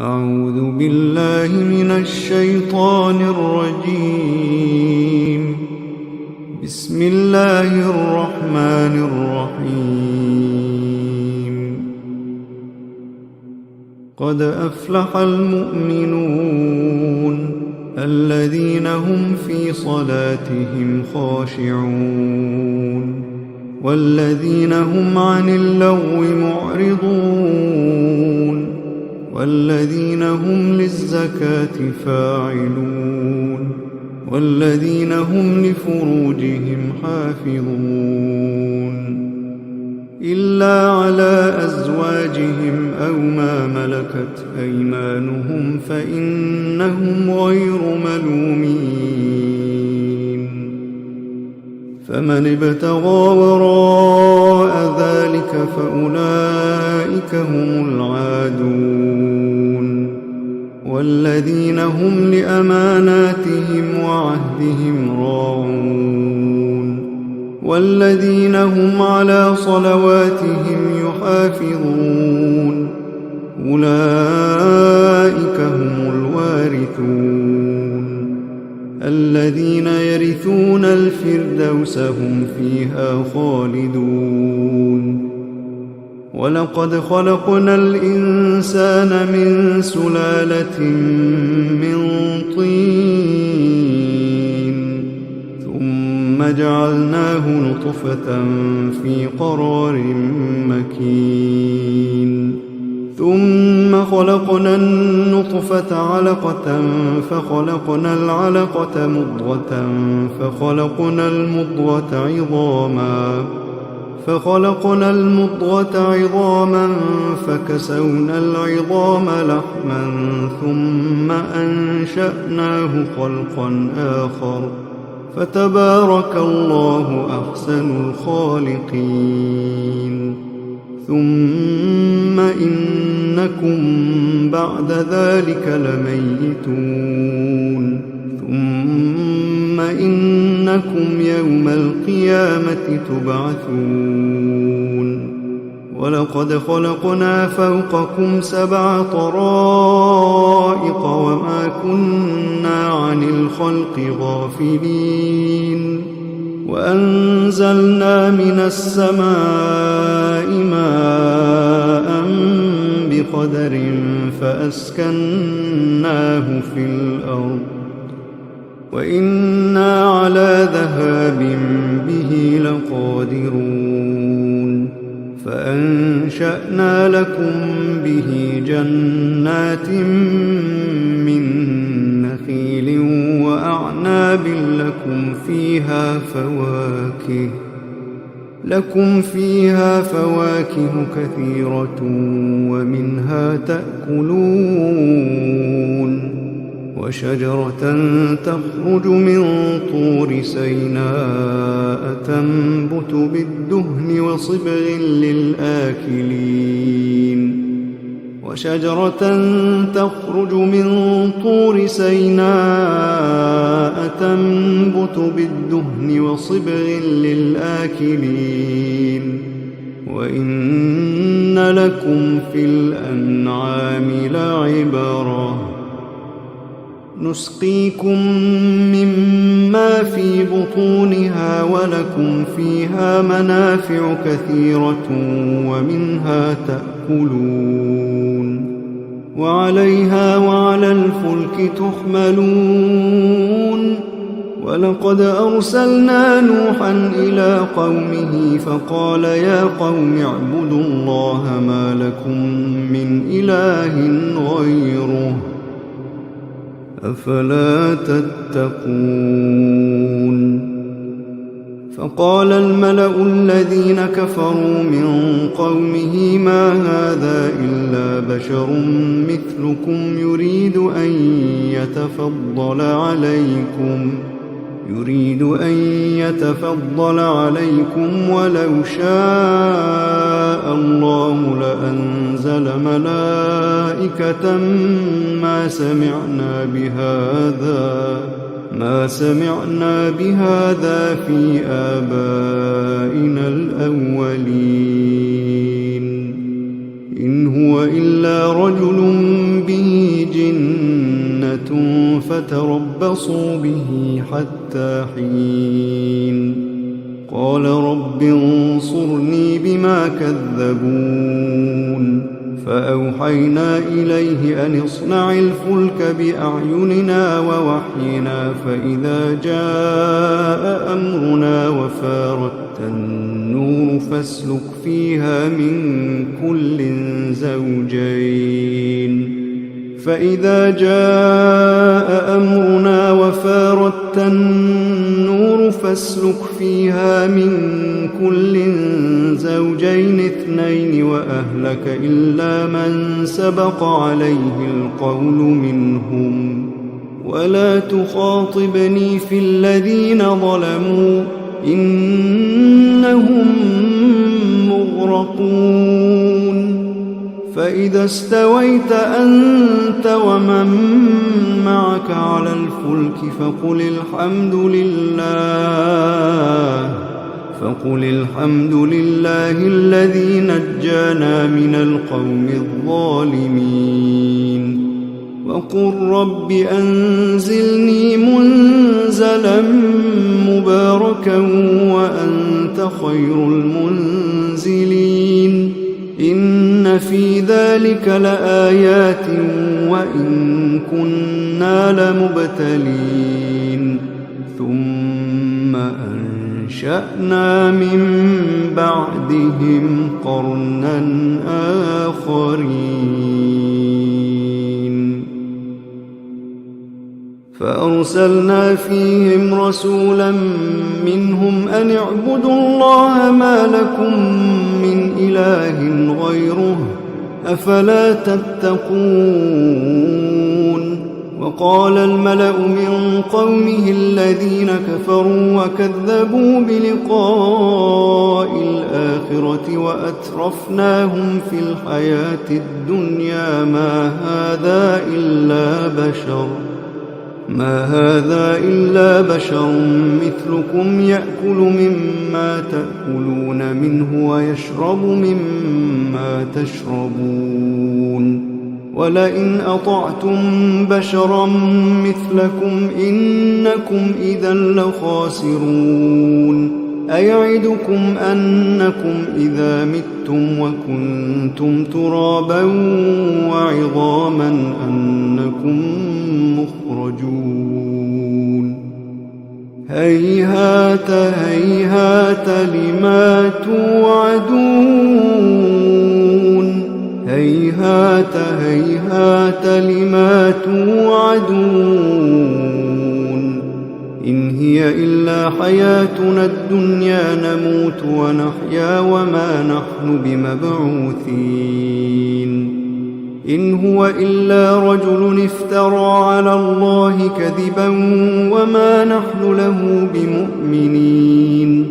أعوذ بالله من الشيطان الرجيم. بسم الله الرحمن الرحيم. قد أفلح المؤمنون الذين هم في صلاتهم خاشعون والذين هم عن اللغو معرضون والذين هم للزكاة فاعلون والذين هم لفروجهم حافظون إلا على أزواجهم أو ما ملكت أيمانهم فإنهم غير ملومين. فمن ابتغى وراء ذلك فأولئك هم العادون والذين هم لأماناتهم وعهدهم راعون والذين هم على صلواتهم يحافظون أولئك هم الوارثون الذين يرثون الفردوس هم فيها خالدون. ولقد خلقنا الإنسان من سلالة من طين ثم جعلناه نطفة في قرار مكين ثم خلقنا النطفة علقة فخلقنا العلقة مضغة فخلقنا المضغة عظاما فكسونا العظام لحما ثم أنشأناه خلقا آخر فتبارك الله أحسن الخالقين. ثم إنكم بعد ذلك لميتون ثم إنكم يوم القيامة تبعثون. ولقد خلقنا فوقكم 7 طرائق وما كنا عن الخلق غافلين وأنزلنا من السماء ماء بقدر فأسكناه في الأرض وإنا على ذهاب به لقادرون. فأنشأنا لكم به جنات من نخيل وأعناب لكم فيها فواكه كثيرة ومنها تأكلون. وشجرة تخرج من طور سيناء تنبت بالدهن وصبغ للآكلين وإن لكم في الأنعام لعبرة نسقيكم مما في بطونها ولكم فيها منافع كثيرة ومنها تأكلون وعليها وعلى الفلك تحملون. ولقد أرسلنا نوحا إلى قومه فقال يا قوم اعبدوا الله ما لكم من إله غيره أفلا تتقون. فقال الملأ الذين كفروا من قومه ما هذا إلا بشر مثلكم يريد أن يتفضل عليكم ولو شاء الله لأنزل ملائكة ما سمعنا بهذا في آبائنا الأولين إن هو إلا رجل به فتربصوا به حتى حين قال رب انصرني بما كذبون فأوحينا إليه أن اصنع الفلك بأعيننا ووحينا فإذا جاء أمرنا وفارت النور فاسلك فيها من كل زوجين اثنين وأهلك إلا من سبق عليه القول منهم ولا تخاطبني في الذين ظلموا إنهم مغرقون فإذا استويت أنت ومن معك على الفلك فقل الحمد لله الذي نجانا من القوم الظالمين وقل رب أنزلني منزلا مباركا وأنت خير المنزلين إن في ذلك لآيات وإن كنا لمبتلين ثم أنشأنا من بعدهم قرنا آخرين فأرسلنا فيهم رسولا منهم أن اعبدوا الله ما لكم من إله غيره أفلا تتقون وقال الملأ من قومه الذين كفروا وكذبوا بلقاء الآخرة وأترفناهم في الحياة الدنيا ما هذا إلا بشر مثلكم يأكل مما تأكلون منه ويشرب مما تشربون ولئن أطعتم بشرا مثلكم إنكم إذا لخاسرون أيعدكم أنكم إذا متم وكنتم ترابا وعظاما أنكم مخرجون هيهات هيهات لما توعدون هيهات هيهات لما توعدون إن هي إلا حياتنا الدنيا نموت ونحيا وما نحن بمبعوثين إن هو إلا رجل افترى على الله كذبا وما نحن له بمؤمنين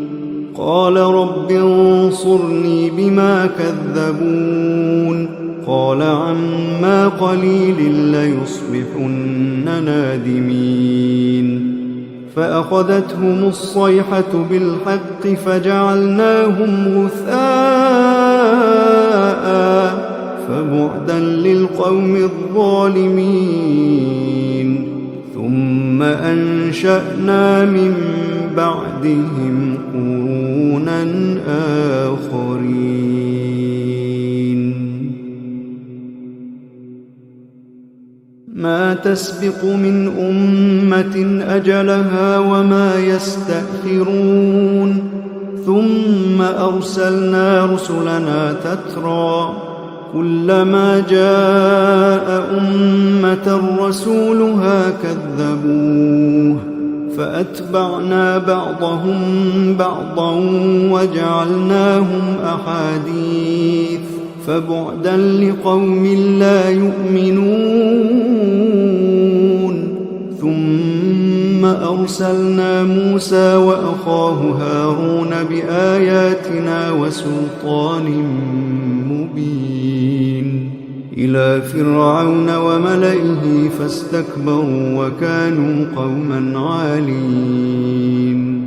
قال رب انصرني بما كذبون قال عما قليل ليصبحن نادمين فأخذتهم الصيحة بالحق فجعلناهم غثاء فبعدا للقوم الظالمين ثم أنشأنا من بعدهم قرونا آخرين ما تسبق من أمة أجلها وما يستأخرون ثم أرسلنا رسلنا تترى كلما جاء أمة رسولها كذبوه فأتبعنا بعضهم بعضا وجعلناهم أحاديث فبعدا لقوم لا يؤمنون ثم أرسلنا موسى وأخاه هارون بآياتنا وسلطان مبين إلى فرعون وملئه فاستكبروا وكانوا قوما عالين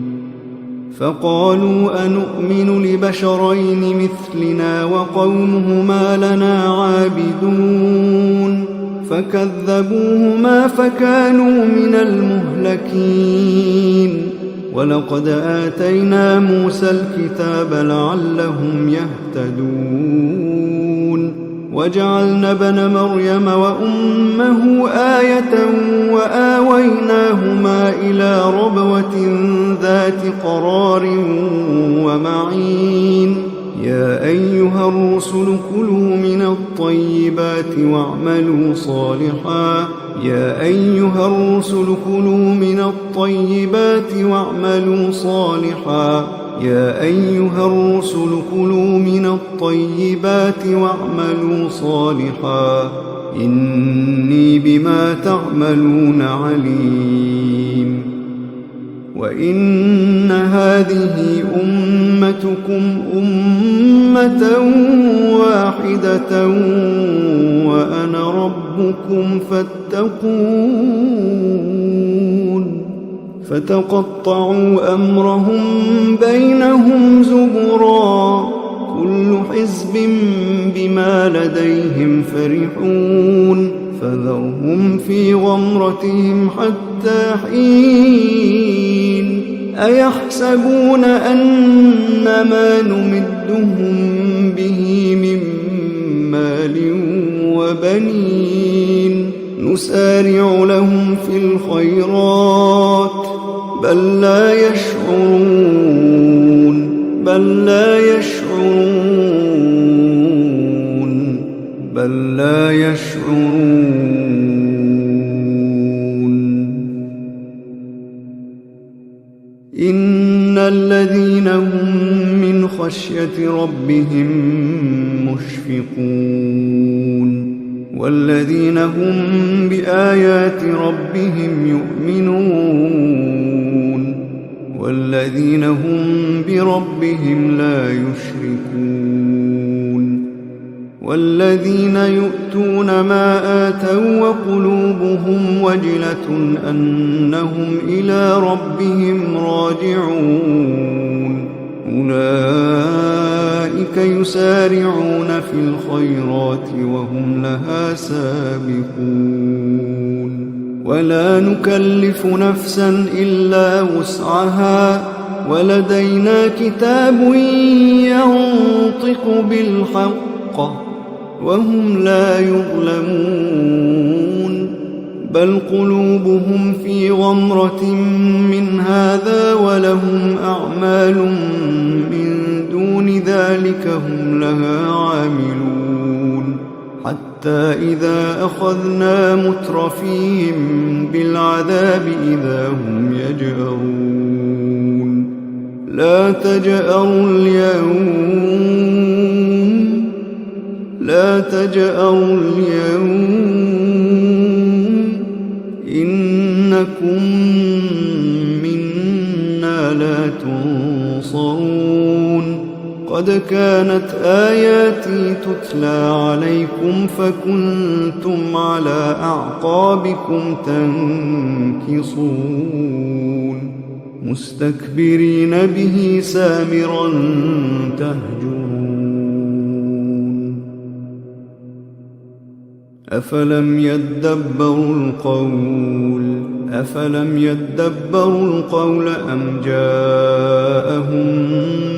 فقالوا أنؤمن لبشرين مثلنا وقومهما لنا عابدون فكذبوهما فكانوا من المهلكين ولقد آتينا موسى الكتاب لعلهم يهتدون وجعلنا ابن مريم وأمه آية وآويناهما إلى ربوة ذات قرار ومعين يا أيها الرسل كلوا من الطيبات واعملوا صالحا يا أيها الرسل كلوا من الطيبات واعملوا صالحا يا أيها الرسل كلوا من الطيبات واعملوا صالحا إني بما تعملون عليم وإن هذه أمتكم أمة واحدة وأنا ربكم فاتقون فتقطعوا أمرهم بينهم زبرا كل حزب بما لديهم فرحون فذرهم في غمرتهم حتى حين أيحسبون أن ما نمدهم به من مال وبنين نسارع لهم في الخيرات بل لا يشعرون بل لا يشعرون إن الذين هم من خشية ربهم مشفقون والذين هم بآيات ربهم يؤمنون والذين هم بربهم لا يشركون والذين يؤتون ما آتوا وقلوبهم وجلة أنهم إلى ربهم راجعون أولئك يسارعون في الخيرات وهم لها سابقون ولا نكلف نفسا إلا وسعها ولدينا كتاب ينطق بالحق وهم لا يظلمون بل قلوبهم في غمرة من هذا ولهم أعمال من دون ذلك هم لها عاملون حتى إذا أخذنا مترفيهم بالعذاب إذا هم يجأرون لا تجأروا اليوم إنكم منا لا تنصرون قد كانت آياتي تتلى عليكم فكنتم على أعقابكم تنكصون مستكبرين به سامرا تهجرون أفلم يدبروا القول أم جاءهم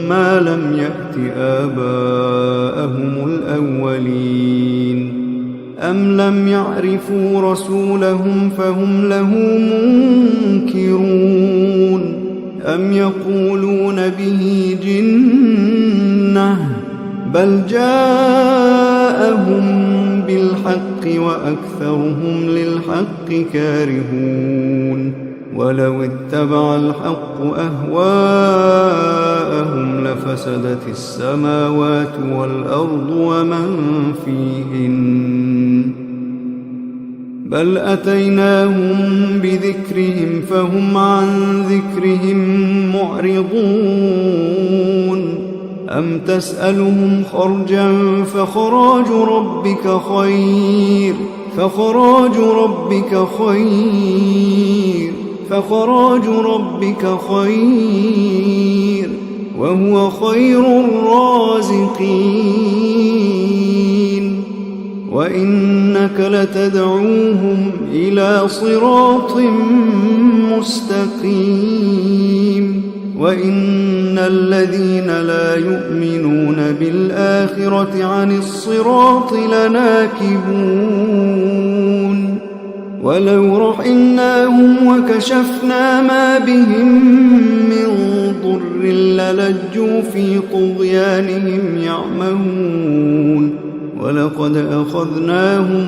ما لم يأت آباءهم الأولين أم لم يعرفوا رسولهم فهم له منكرون أم يقولون به جنة بل جاءهم بالحق وأكثرهم للحق كارهون ولو اتبع الحق أهواءهم لفسدت السماوات والأرض ومن فيهن بل أتيناهم بذكرهم فهم عن ذكرهم معرضون أم تسألهم خرجا فخراج ربك خير وهو خير الرازقين وإنك لتدعوهم إلى صراط مستقيم وإن الذين لا يؤمنون بالآخرة عن الصراط لناكبون ولو رحمناهم وكشفنا ما بهم من ضر للجوا في طغيانهم يعمهون ولقد أخذناهم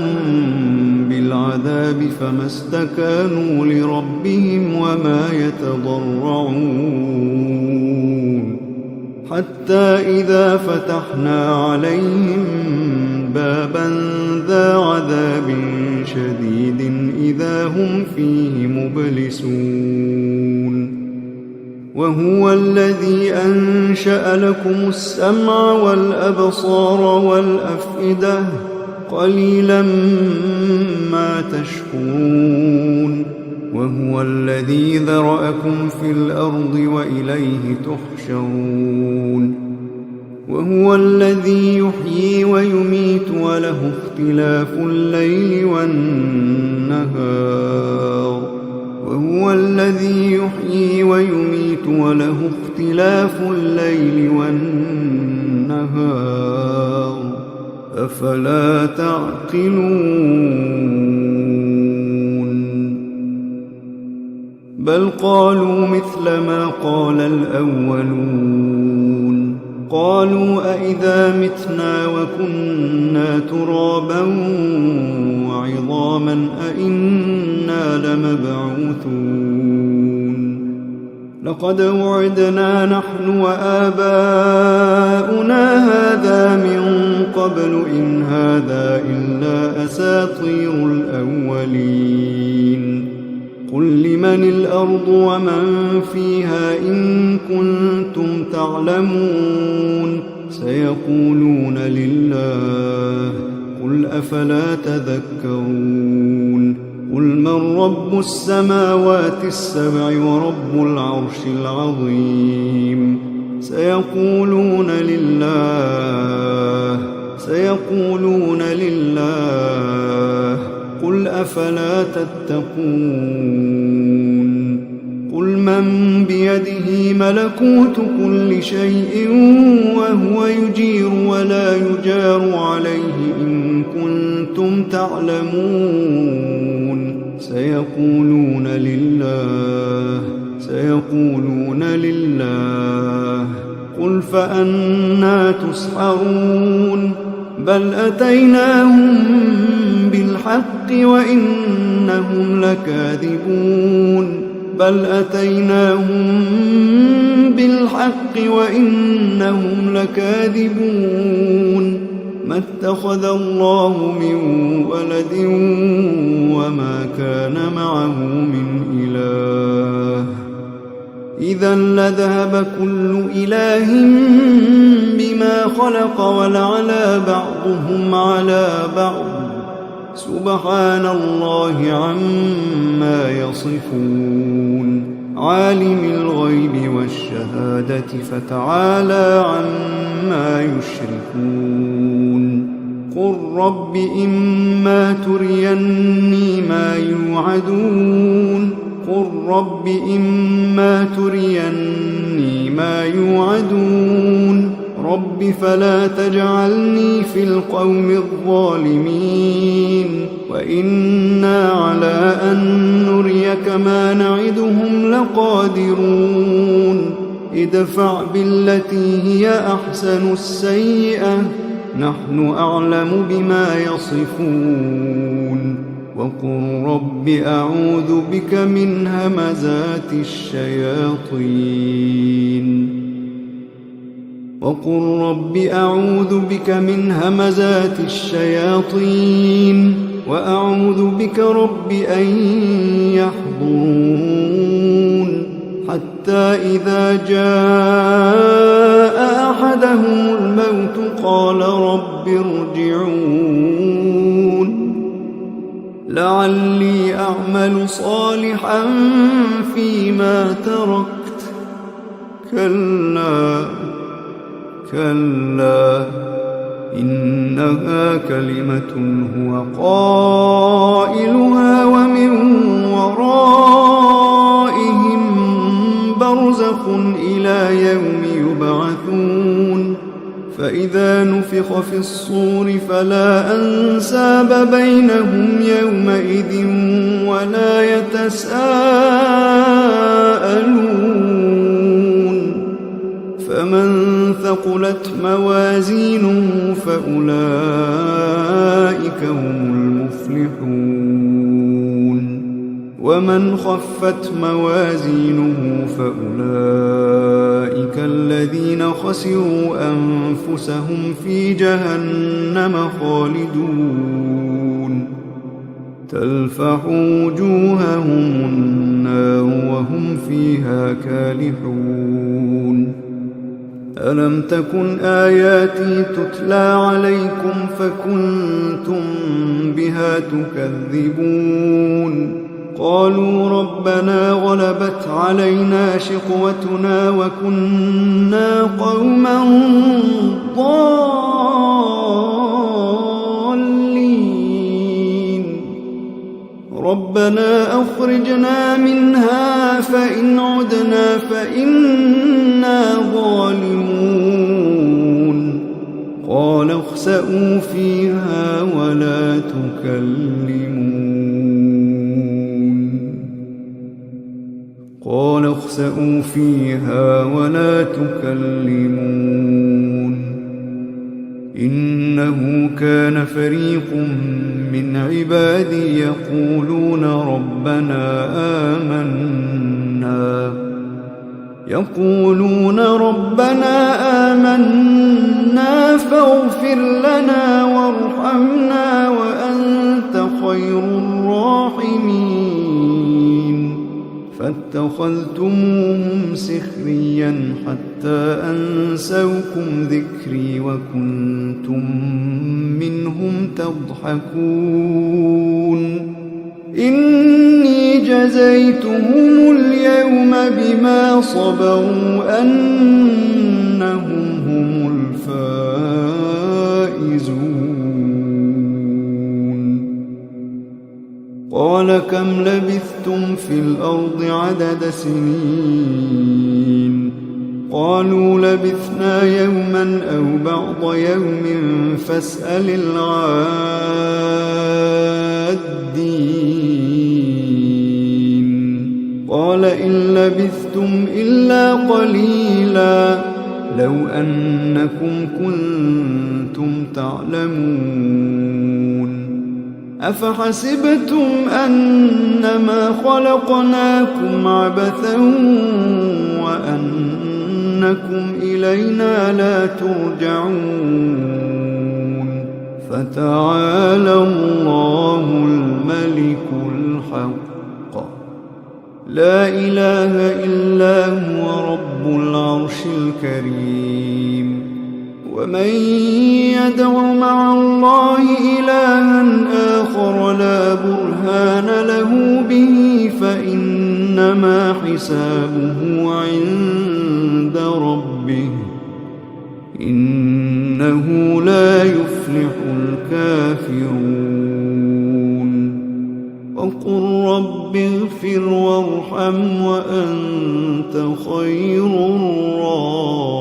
بالعذاب فما استكانوا لربهم وما يتضرعون حتى إذا فتحنا عليهم بابا ذا عذاب شديد إذا هم فيه مبلسون وهو الذي أنشأ لكم السمع والأبصار والأفئدة قليلا ما تشكرون وهو الذي ذرأكم في الأرض وإليه تحشرون وهو الذي يحيي ويميت وله اختلاف الليل والنهار وهو الذي يحيي ويميت وله اختلاف الليل والنهار أفلا تعقلون بل قالوا مثل ما قال الأولون قالوا أئذا متنا وكنا ترابا وعظاما أئنا لمبعوثون لقد وعدنا نحن وآباؤنا هذا من قبل إن هذا إلا أساطير الأولين قل لمن الأرض ومن فيها إن كنتم تعلمون سيقولون لله قل أفلا تذكرون قل من رب السماوات السبع ورب العرش العظيم سيقولون لله قل أفلا تتقون قل من بيده ملكوت كل شيء وهو يجير ولا يجار عليه إن كنتم تعلمون سيقولون لله قل فأنى تسحرون بل أتيناهم بالحق وإنهم لكاذبون ما اتخذ الله من ولد وما كان معه من إله إذا لذهب كل إله بما خلق ولعلى بعضهم على بعض سبحان الله عما يصفون عالم الغيب والشهادة فتعالى عما يشركون قل رب إما تريني ما يوعدون رب فلا تجعلني في القوم الظالمين وإنا على أن نريك ما نعدهم لقادرون ادفع بالتي هي أحسن السيئة نحن أعلم بما يصفون وقل رب أعوذ بك من همزات الشياطين وأعوذ بك رب أن يحضرون حتى إذا جاء أحدهم الموت قال رب ارجعون لعلي أعمل صالحا فيما تركت كلا إنها كلمة هو قائلها ومن ورائهم برزخ إلى يوم يبعثون فإذا نفخ في الصور فلا أنساب بينهم يومئذ ولا يتساءلون فمن ثقلت موازينه فأولئك هم المفلحون ومن خفت موازينه فأولئك الذين خسروا أنفسهم في جهنم خالدون تلفح وجوههم النار وهم فيها كالحون ألم تكن آياتي تتلى عليكم فكنتم بها تكذبون قالوا ربنا غلبت علينا شقوتنا وكنا قوما ضالين ربنا أخرجنا منها فإن عدنا فإنا ظالمون قال اخسئوا فيها ولا تكلمون إنه كان فريق من عبادي يقولون ربنا آمنا فاغفر لنا وارحمنا وأنت خير الراحمين فاتخذتموهم سخريا حتى أنسوكم ذكري وكنتم منهم تضحكون إني جزيتهم اليوم بما صبروا أنهم هم الفائزون قال كم لبثتم في الأرض عدد سنين قالوا لبثنا يوما أو بعض يوم فاسأل العادين قال إن لبثتم إلا قليلا لو أنكم كنتم تعلمون أفحسبتم أنما خلقناكم عبثا وأنكم إلينا لا ترجعون فتعالى الله الملك الحق لا إله إلا هو رب العرش الكريم ومن يدع مع الله إلها آخر لا برهان له به فإنما حسابه عند ربه إنه لا يفلح الكافرون وقل رب اغفر وارحم وأنت خير الراحمين